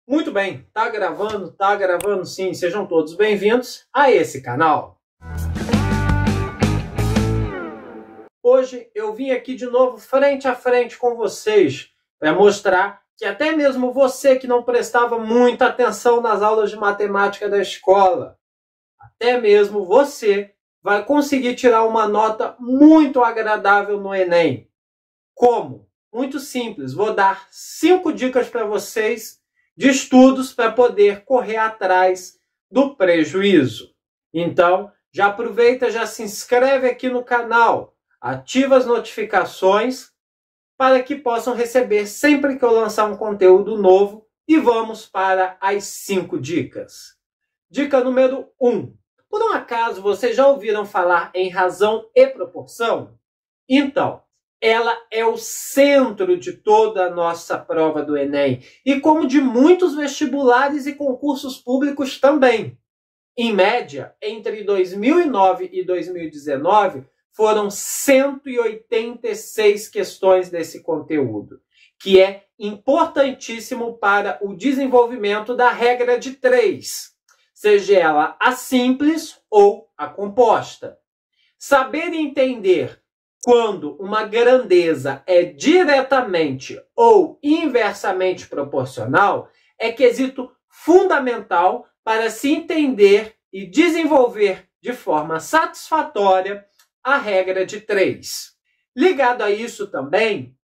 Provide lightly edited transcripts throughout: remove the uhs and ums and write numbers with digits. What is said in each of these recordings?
Muito bem, tá gravando sim. Sejam todos bem-vindos a esse canal. Hoje eu vim aqui de novo frente a frente com vocês para mostrar que até mesmo você que não prestava muita atenção nas aulas de matemática da escola, até mesmo você vai conseguir tirar uma nota muito agradável no Enem. Como? Muito simples, vou dar 5 dicas para vocês de estudos para poder correr atrás do prejuízo. Então, já aproveita, já se inscreve aqui no canal, ativa as notificações para que possam receber sempre que eu lançar um conteúdo novo e vamos para as 5 dicas. Dica número 1. Por um acaso, vocês já ouviram falar em razão e proporção? Então, ela é o centro de toda a nossa prova do Enem e como de muitos vestibulares e concursos públicos também. Em média, entre 2009 e 2019, foram 186 questões desse conteúdo, que é importantíssimo para o desenvolvimento da regra de 3, seja ela a simples ou a composta. Saber entender quando uma grandeza é diretamente ou inversamente proporcional é quesito fundamental para se entender e desenvolver de forma satisfatória a regra de 3. Ligado a isso também,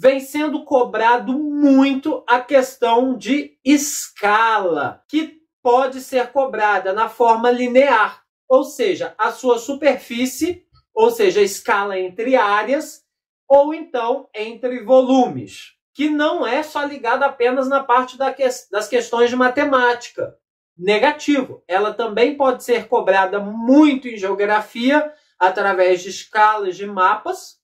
vem sendo cobrado muito a questão de escala, que pode ser cobrada na forma linear, ou seja, a sua superfície, ou seja, a escala entre áreas, ou então entre volumes, que não é só ligada apenas na parte das questões de matemática. Negativo. Ela também pode ser cobrada muito em geografia, através de escalas de mapas,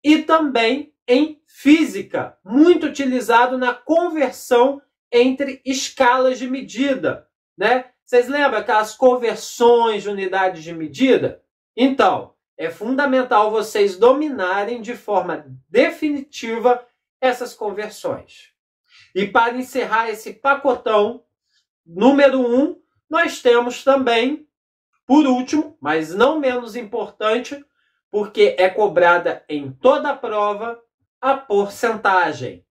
e também em física, muito utilizado na conversão entre escalas de medida, né? Vocês lembram aquelas conversões de unidades de medida? Então, é fundamental vocês dominarem de forma definitiva essas conversões. E para encerrar esse pacotão, número 1, nós temos também, por último, mas não menos importante, porque é cobrada em toda a prova, a porcentagem.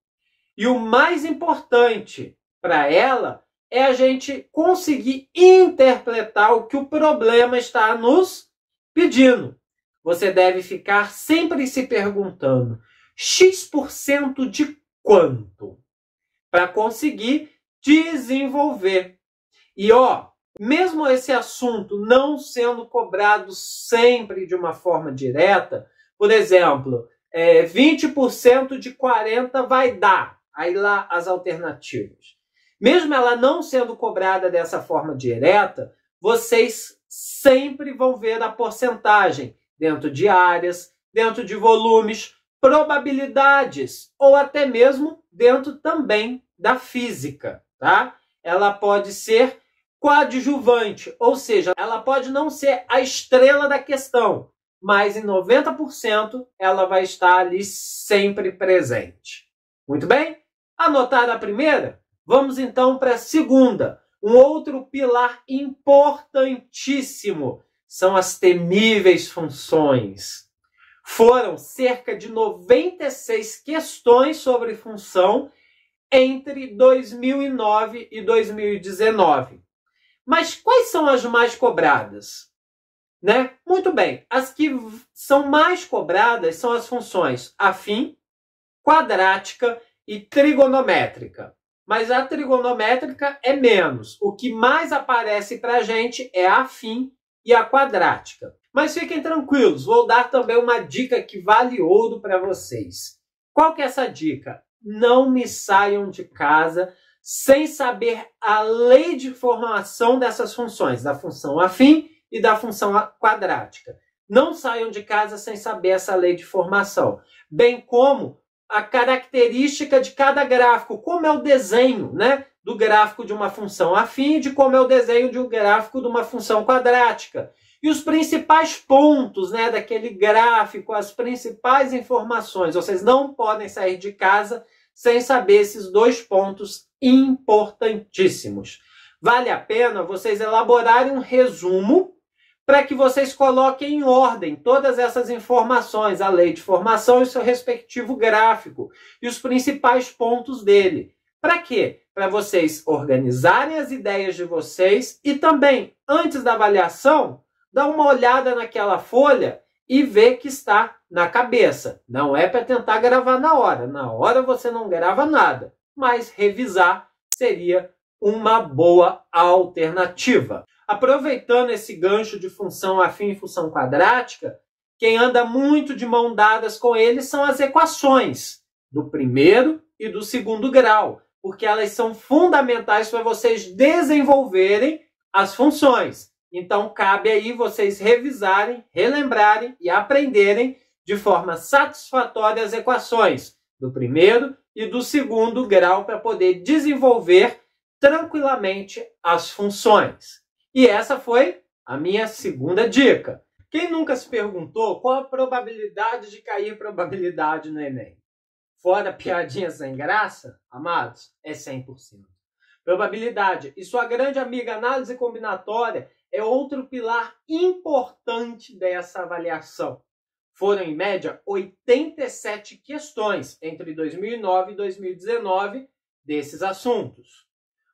E o mais importante para ela é a gente conseguir interpretar o que o problema está nos pedindo. Você deve ficar sempre se perguntando X% de quanto? Para conseguir desenvolver. E mesmo esse assunto não sendo cobrado sempre de uma forma direta, por exemplo, 20% de 40 vai dar. Aí lá as alternativas. Mesmo ela não sendo cobrada dessa forma direta, vocês sempre vão ver a porcentagem dentro de áreas, dentro de volumes, probabilidades ou até mesmo dentro também da física, tá? Ela pode ser coadjuvante, ou seja, ela pode não ser a estrela da questão, mas em 90% ela vai estar ali sempre presente. Muito bem? Anotaram a primeira? Vamos então para a segunda. Um outro pilar importantíssimo são as temíveis funções. Foram cerca de 96 questões sobre função entre 2009 e 2019. Mas quais são as mais cobradas? Né? Muito bem, as que são mais cobradas são as funções afim, quadrática e trigonométrica. Mas a trigonométrica é menos. O que mais aparece para a gente é a afim e a quadrática. Mas fiquem tranquilos, vou dar também uma dica que vale ouro para vocês. Qual que é essa dica? Não me saiam de casa sem saber a lei de formação dessas funções, da função afim e da função quadrática. Não saiam de casa sem saber essa lei de formação, bem como a característica de cada gráfico, como é o desenho, né, do gráfico de uma função afim e de como é o desenho de um gráfico de uma função quadrática. E os principais pontos, né, daquele gráfico, as principais informações. Vocês não podem sair de casa sem saber esses 2 pontos importantíssimos. Vale a pena vocês elaborarem um resumo para que vocês coloquem em ordem todas essas informações, a lei de formação e o seu respectivo gráfico, e os principais pontos dele. Para quê? Para vocês organizarem as ideias de vocês e também, antes da avaliação, dar uma olhada naquela folha e ver que está na cabeça. Não é para tentar gravar na hora. Na hora você não grava nada, mas revisar seria uma boa alternativa. Aproveitando esse gancho de função afim e função quadrática, quem anda muito de mão dadas com eles são as equações do primeiro e do segundo grau, porque elas são fundamentais para vocês desenvolverem as funções. Então, cabe aí vocês revisarem, relembrarem e aprenderem de forma satisfatória as equações do primeiro e do segundo grau para poder desenvolver tranquilamente as funções. E essa foi a minha segunda dica. Quem nunca se perguntou qual a probabilidade de cair probabilidade no Enem? Fora piadinha sem graça, amados, é 100%. Probabilidade e sua grande amiga análise combinatória é outro pilar importante dessa avaliação. Foram, em média, 87 questões entre 2009 e 2019 desses assuntos.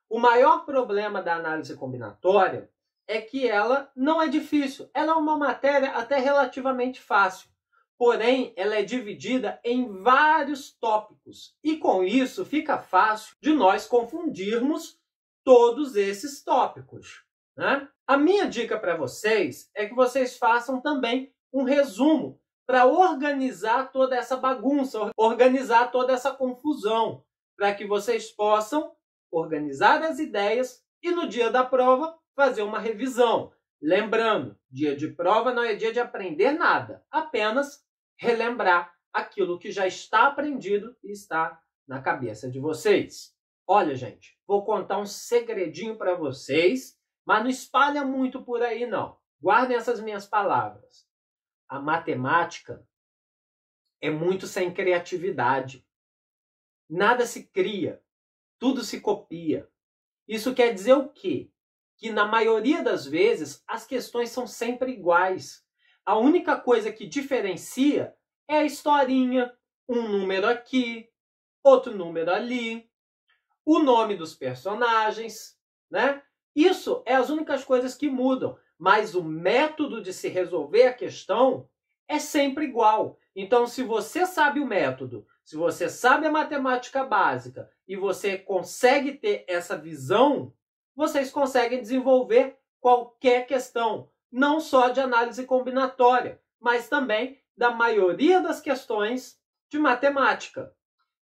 O maior problema da análise combinatória é que ela não é difícil. Ela é uma matéria até relativamente fácil. Porém, ela é dividida em vários tópicos. E com isso fica fácil de nós confundirmos todos esses tópicos, né? A minha dica para vocês é que vocês façam também um resumo para organizar toda essa bagunça, organizar toda essa confusão, para que vocês possam organizar as ideias e no dia da prova fazer uma revisão. Lembrando, dia de prova não é dia de aprender nada, apenas relembrar aquilo que já está aprendido e está na cabeça de vocês. Olha, gente, vou contar um segredinho para vocês, mas não espalha muito por aí, não. Guardem essas minhas palavras. A matemática é muito sem criatividade. Nada se cria, tudo se copia. Isso quer dizer o quê? Que na maioria das vezes as questões são sempre iguais. A única coisa que diferencia é a historinha, um número aqui, outro número ali, o nome dos personagens, né? Isso é as únicas coisas que mudam, mas o método de se resolver a questão é sempre igual. Então, se você sabe o método, se você sabe a matemática básica e você consegue ter essa visão, vocês conseguem desenvolver qualquer questão, não só de análise combinatória, mas também da maioria das questões de matemática.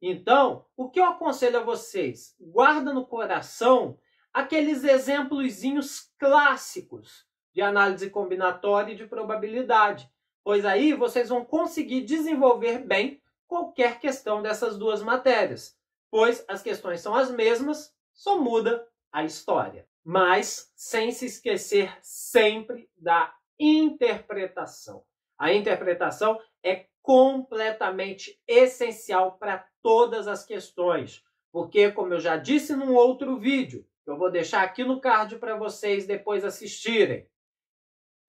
Então, o que eu aconselho a vocês? Guarda no coração aqueles exemplozinhos clássicos de análise combinatória e de probabilidade, pois aí vocês vão conseguir desenvolver bem qualquer questão dessas duas matérias, pois as questões são as mesmas, só muda a história. Mas sem se esquecer sempre da interpretação. A interpretação é completamente essencial para todas as questões, porque, como eu já disse num outro vídeo, que eu vou deixar aqui no card para vocês depois assistirem,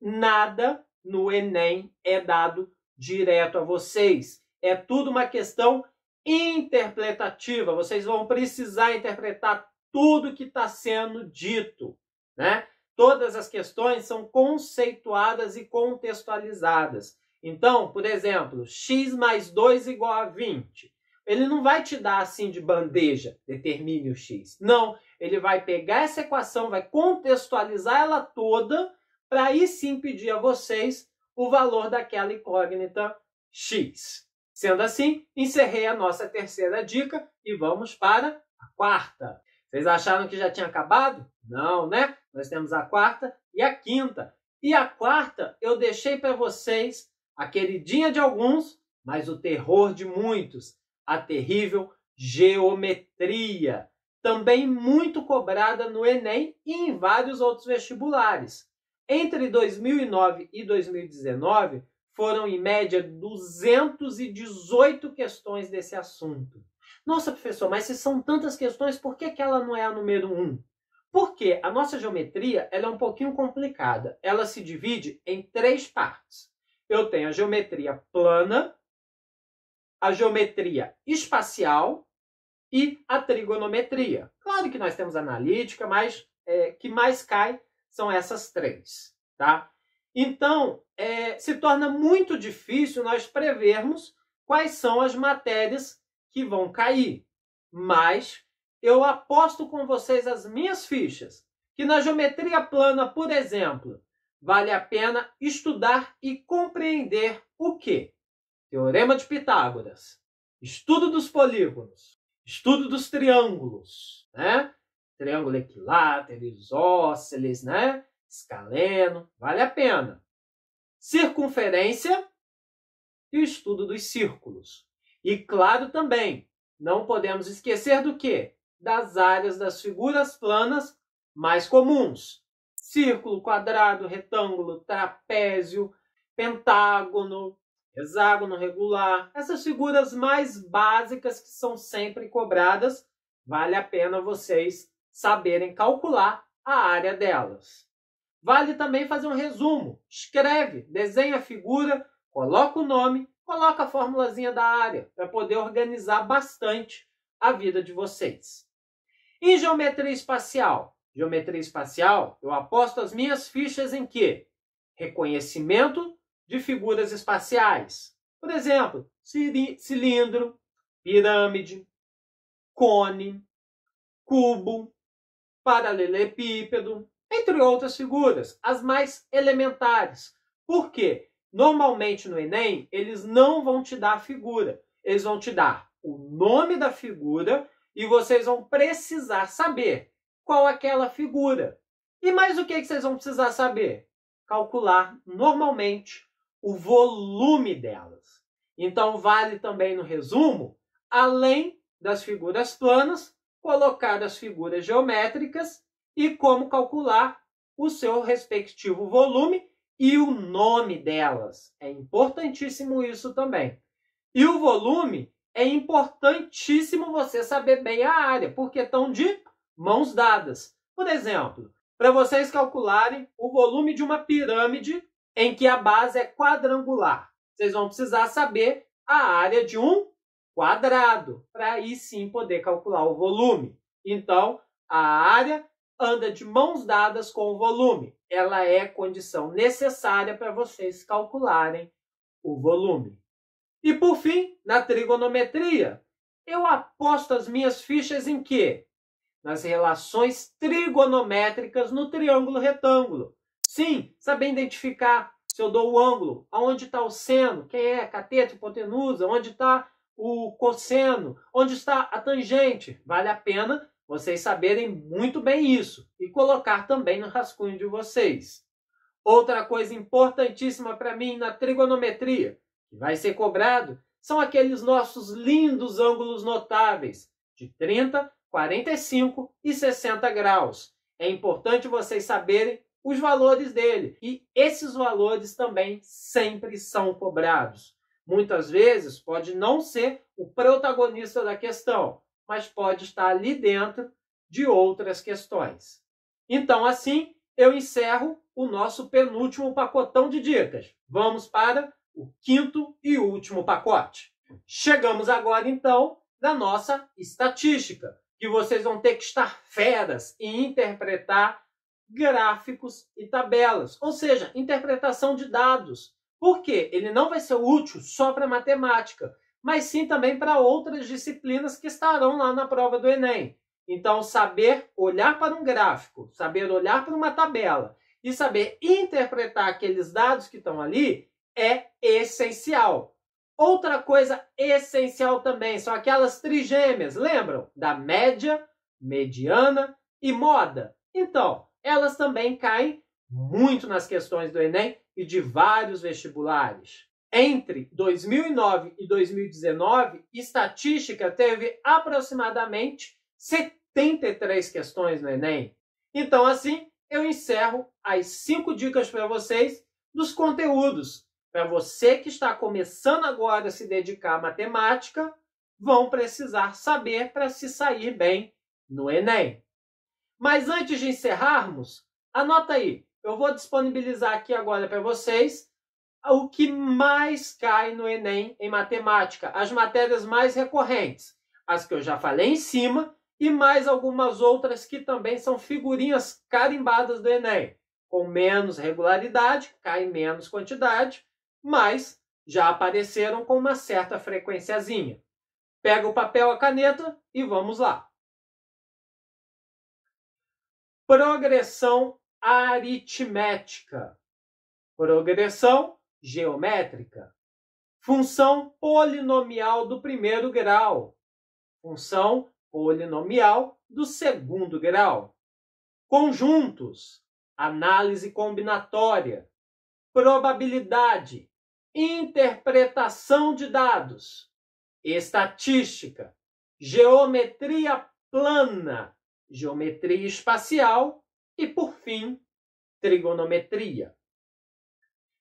nada no Enem é dado direto a vocês. É tudo uma questão interpretativa. Vocês vão precisar interpretar tudo que está sendo dito, né? Todas as questões são conceituadas e contextualizadas. Então, por exemplo, x mais 2 igual a 20. Ele não vai te dar assim de bandeja, determine o x. Não, ele vai pegar essa equação, vai contextualizar ela toda, para aí sim pedir a vocês o valor daquela incógnita x. Sendo assim, encerrei a nossa terceira dica e vamos para a quarta. Vocês acharam que já tinha acabado? Não, né? Nós temos a quarta e a quinta. E a quarta eu deixei para vocês a queridinha de alguns, mas o terror de muitos, a terrível geometria, também muito cobrada no Enem e em vários outros vestibulares. Entre 2009 e 2019, foram em média 218 questões desse assunto. Nossa, professor, mas se são tantas questões, por que ela não é a número 1? Porque a nossa geometria ela é um pouquinho complicada. Ela se divide em 3 partes. Eu tenho a geometria plana, a geometria espacial e a trigonometria. Claro que nós temos analítica, mas que mais cai são essas 3. Tá? Então, se torna muito difícil nós prevermos quais são as matérias que vão cair. Mas eu aposto com vocês as minhas fichas que na geometria plana, por exemplo, vale a pena estudar e compreender o quê? Teorema de Pitágoras, estudo dos polígonos, estudo dos triângulos, né? Triângulo equilátero, isósceles, né? Escaleno, vale a pena. Circunferência e o estudo dos círculos. E claro também, não podemos esquecer do quê? Das áreas das figuras planas mais comuns. Círculo, quadrado, retângulo, trapézio, pentágono, hexágono regular. Essas figuras mais básicas que são sempre cobradas, vale a pena vocês saberem calcular a área delas. Vale também fazer um resumo. Escreve, desenha a figura, coloca o nome, coloca a formulazinha da área, para poder organizar bastante a vida de vocês. Em geometria espacial? Geometria espacial, eu aposto as minhas fichas em quê? Reconhecimento de figuras espaciais. Por exemplo, cilindro, pirâmide, cone, cubo, paralelepípedo, entre outras figuras, as mais elementares. Por quê? Normalmente no Enem, eles não vão te dar a figura. Eles vão te dar o nome da figura e vocês vão precisar saber qual é aquela figura. E mais o que vocês vão precisar saber? Calcular, normalmente, o volume delas. Então, vale também no resumo, além das figuras planas, colocar as figuras geométricas e como calcular o seu respectivo volume e o nome delas. É importantíssimo isso também. E o volume é importantíssimo você saber bem a área, porque estão de mãos dadas. Por exemplo, para vocês calcularem o volume de uma pirâmide em que a base é quadrangular, vocês vão precisar saber a área de um quadrado, para aí sim poder calcular o volume. Então, a área anda de mãos dadas com o volume. Ela é condição necessária para vocês calcularem o volume. E por fim, na trigonometria, eu aposto as minhas fichas em quê? Nas relações trigonométricas no triângulo retângulo. Sim, saber identificar se eu dou o ângulo, aonde está o seno, quem é cateto, hipotenusa, onde está o cosseno, onde está a tangente. Vale a pena vocês saberem muito bem isso e colocar também no rascunho de vocês. Outra coisa importantíssima para mim na trigonometria, que vai ser cobrado, são aqueles nossos lindos ângulos notáveis de 30, 45 e 60 graus. É importante vocês saberem os valores dele. E esses valores também sempre são cobrados. Muitas vezes pode não ser o protagonista da questão, mas pode estar ali dentro de outras questões. Então, assim, eu encerro o nosso penúltimo pacotão de dicas. Vamos para o quinto e último pacote. Chegamos agora, então, na nossa estatística, que vocês vão ter que estar feras e interpretar gráficos e tabelas, ou seja, interpretação de dados. Por quê? Ele não vai ser útil só para matemática, mas sim também para outras disciplinas que estarão lá na prova do Enem. Então, saber olhar para um gráfico, saber olhar para uma tabela e saber interpretar aqueles dados que estão ali é essencial. Outra coisa essencial também são aquelas trigêmeas, lembram? Da média, mediana e moda. Então, elas também caem muito nas questões do Enem e de vários vestibulares. Entre 2009 e 2019, estatística teve aproximadamente 73 questões no Enem. Então, assim, eu encerro as 5 dicas para vocês dos conteúdos. Para você que está começando agora a se dedicar à matemática, vão precisar saber para se sair bem no Enem. Mas antes de encerrarmos, anota aí, eu vou disponibilizar aqui agora para vocês o que mais cai no Enem em matemática, as matérias mais recorrentes, as que eu já falei em cima e mais algumas outras que também são figurinhas carimbadas do Enem, com menos regularidade, cai menos quantidade, mas já apareceram com uma certa frequenciazinha. Pega o papel, a caneta e vamos lá. Progressão aritmética. Progressão geométrica. Função polinomial do primeiro grau. Função polinomial do segundo grau. Conjuntos. Análise combinatória. Probabilidade. Interpretação de dados. Estatística. Geometria plana. Geometria espacial e, por fim, trigonometria.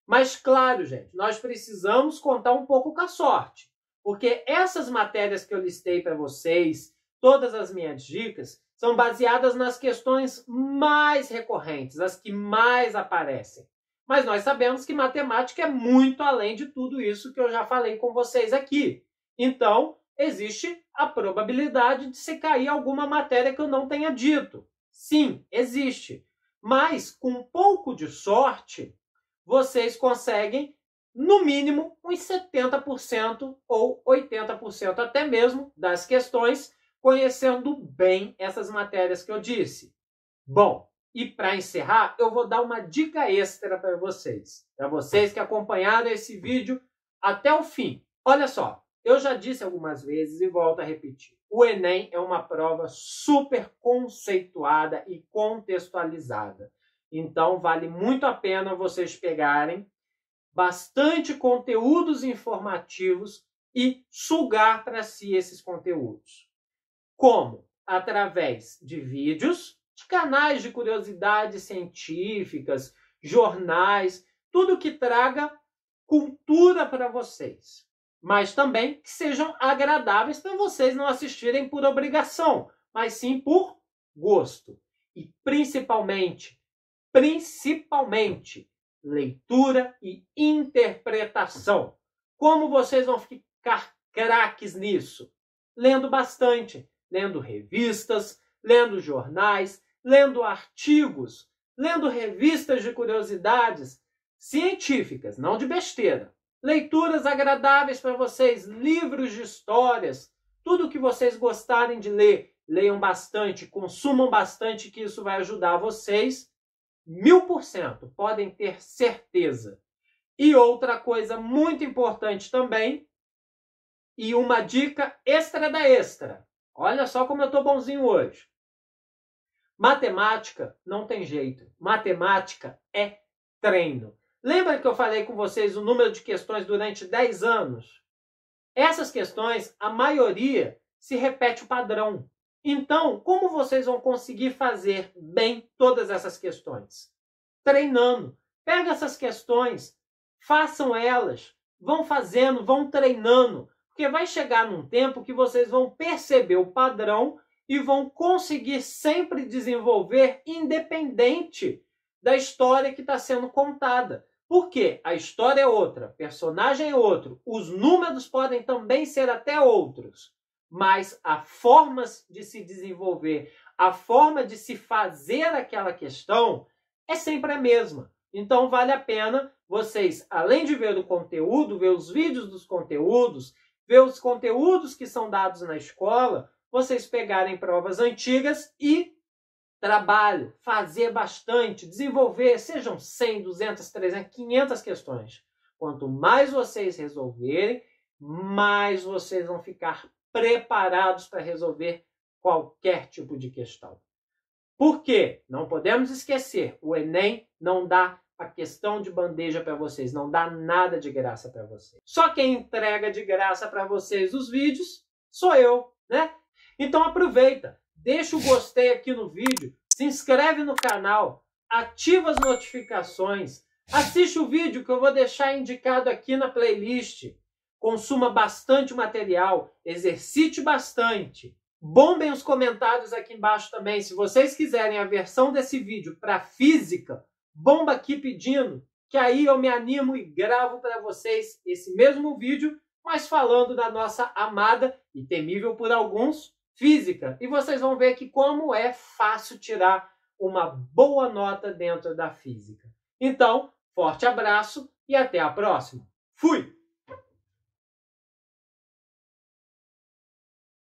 Mas, claro, gente, nós precisamos contar um pouco com a sorte, porque essas matérias que eu listei para vocês, todas as minhas dicas, são baseadas nas questões mais recorrentes, as que mais aparecem. Mas nós sabemos que matemática é muito além de tudo isso que eu já falei com vocês aqui. Então, existe a probabilidade de se cair alguma matéria que eu não tenha dito. Sim, existe. Mas, com um pouco de sorte, vocês conseguem, no mínimo, uns 70% ou 80% até mesmo das questões, conhecendo bem essas matérias que eu disse. Bom, e para encerrar, eu vou dar uma dica extra para vocês que acompanharam esse vídeo até o fim. Olha só. Eu já disse algumas vezes e volto a repetir. O Enem é uma prova super conceituada e contextualizada. Então, vale muito a pena vocês pegarem bastante conteúdos informativos e sugar para si esses conteúdos. Como? Através de vídeos, de canais de curiosidades científicas, jornais, tudo que traga cultura para vocês. Mas também que sejam agradáveis para vocês não assistirem por obrigação, mas sim por gosto. E principalmente, leitura e interpretação. Como vocês vão ficar craques nisso? Lendo bastante, lendo revistas, lendo jornais, lendo artigos, lendo revistas de curiosidades científicas, não de besteira. Leituras agradáveis para vocês, livros de histórias, tudo que vocês gostarem de ler, leiam bastante, consumam bastante, que isso vai ajudar vocês 1000%, podem ter certeza. E outra coisa muito importante também, e uma dica extra da extra. Olha só como eu estou bonzinho hoje. Matemática não tem jeito. Matemática é treino. Lembra que eu falei com vocês o número de questões durante 10 anos? Essas questões, a maioria, se repete o padrão. Então, como vocês vão conseguir fazer bem todas essas questões? Treinando. Pega essas questões, façam elas, vão fazendo, vão treinando, porque vai chegar num tempo que vocês vão perceber o padrão e vão conseguir sempre desenvolver independente da história que está sendo contada. Por quê? A história é outra, personagem é outro, os números podem também ser até outros, mas a forma de se desenvolver, a forma de se fazer aquela questão é sempre a mesma. Então vale a pena vocês, além de ver o conteúdo, ver os vídeos dos conteúdos, ver os conteúdos que são dados na escola, vocês pegarem provas antigas e trabalho, fazer bastante, desenvolver, sejam 100, 200, 300, 500 questões. Quanto mais vocês resolverem, mais vocês vão ficar preparados para resolver qualquer tipo de questão. Por quê? Não podemos esquecer, o Enem não dá a questão de bandeja para vocês, não dá nada de graça para vocês. Só quem entrega de graça para vocês os vídeos sou eu, né? Então aproveita, deixa o gostei aqui no vídeo, se inscreve no canal, ativa as notificações, assiste o vídeo que eu vou deixar indicado aqui na playlist. consuma bastante material, exercite bastante. Bombem os comentários aqui embaixo também. Se vocês quiserem a versão desse vídeo para física, bomba aqui pedindo, que aí eu me animo e gravo para vocês esse mesmo vídeo, mas falando da nossa amada e temível por alguns, física. E vocês vão ver que como é fácil tirar uma boa nota dentro da física. Então, forte abraço e até a próxima. Fui!